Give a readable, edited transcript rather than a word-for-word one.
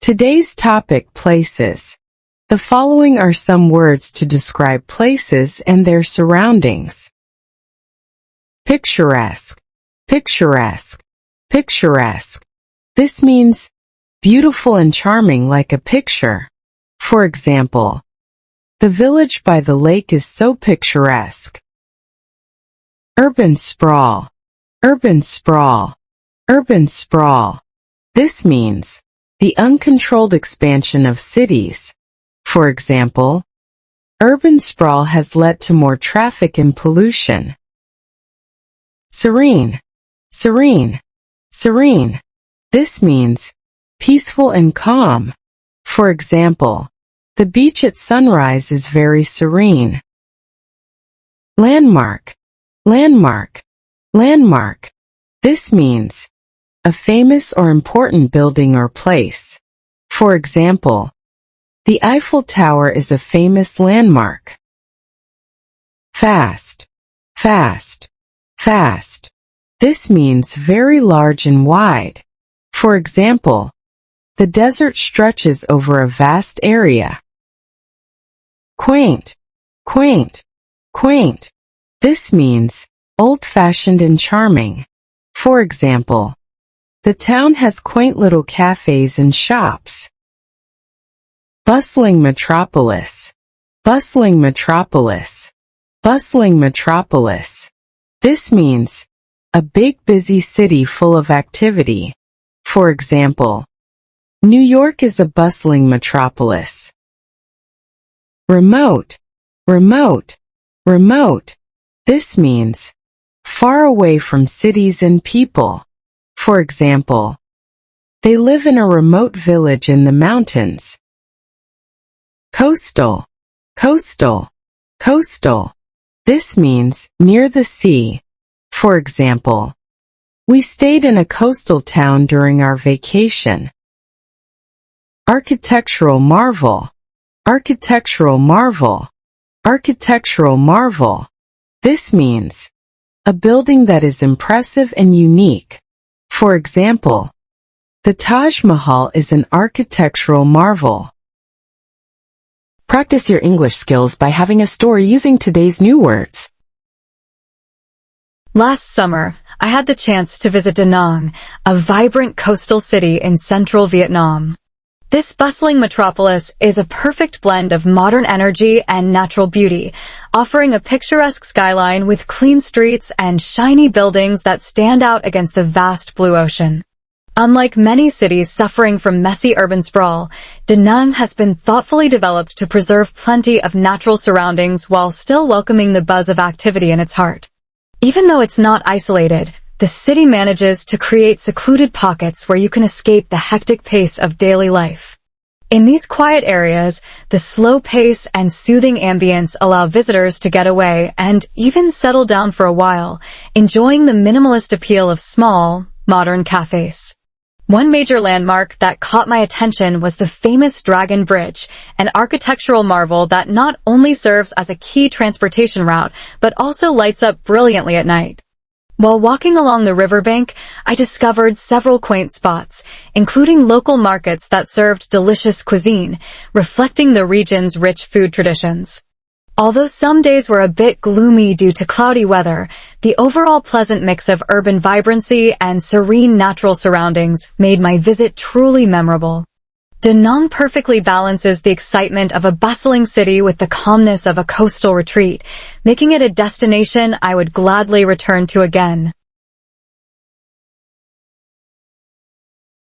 Today's topic: places. The following are some words to describe places and their surroundings. Picturesque, picturesque, picturesque. This means beautiful and charming like a picture. For example, the village by the lake is so picturesque. Urban sprawl, urban sprawl, urban sprawl. This means the uncontrolled expansion of cities. For example, urban sprawl has led to more traffic and pollution. Serene, serene, serene. This means peaceful and calm. For example, the beach at sunrise is very serene. Landmark, landmark, landmark. This means a famous or important building or place. For example, the Eiffel Tower is a famous landmark. Fast, fast, fast. This means very large and wide. For example, the desert stretches over a vast area. Quaint, quaint, quaint. This means old-fashioned and charming. For example, the town has quaint little cafes and shops. Bustling metropolis, bustling metropolis, bustling metropolis. This means a big busy city full of activity. For example, New York is a bustling metropolis. Remote, remote, remote. This means far away from cities and people. For example, they live in a remote village in the mountains. Coastal, coastal, coastal. This means near the sea. For example, we stayed in a coastal town during our vacation. Architectural marvel, architectural marvel, architectural marvel. This means a building that is impressive and unique. For example, the Taj Mahal is an architectural marvel. Practice your English skills by having a story using today's new words. Last summer, I had the chance to visit Da Nang, a vibrant coastal city in central Vietnam. This bustling metropolis is a perfect blend of modern energy and natural beauty, offering a picturesque skyline with clean streets and shiny buildings that stand out against the vast blue ocean. Unlike many cities suffering from messy urban sprawl, Da Nang has been thoughtfully developed to preserve plenty of natural surroundings while still welcoming the buzz of activity in its heart. Even though it's not isolated, the city manages to create secluded pockets where you can escape the hectic pace of daily life. In these quiet areas, the slow pace and soothing ambience allow visitors to get away and even settle down for a while, enjoying the minimalist appeal of small, modern cafes. One major landmark that caught my attention was the famous Dragon Bridge, an architectural marvel that not only serves as a key transportation route, but also lights up brilliantly at night. While walking along the riverbank, I discovered several quaint spots, including local markets that served delicious cuisine, reflecting the region's rich food traditions. Although some days were a bit gloomy due to cloudy weather, the overall pleasant mix of urban vibrancy and serene natural surroundings made my visit truly memorable. Da Nang perfectly balances the excitement of a bustling city with the calmness of a coastal retreat, making it a destination I would gladly return to again.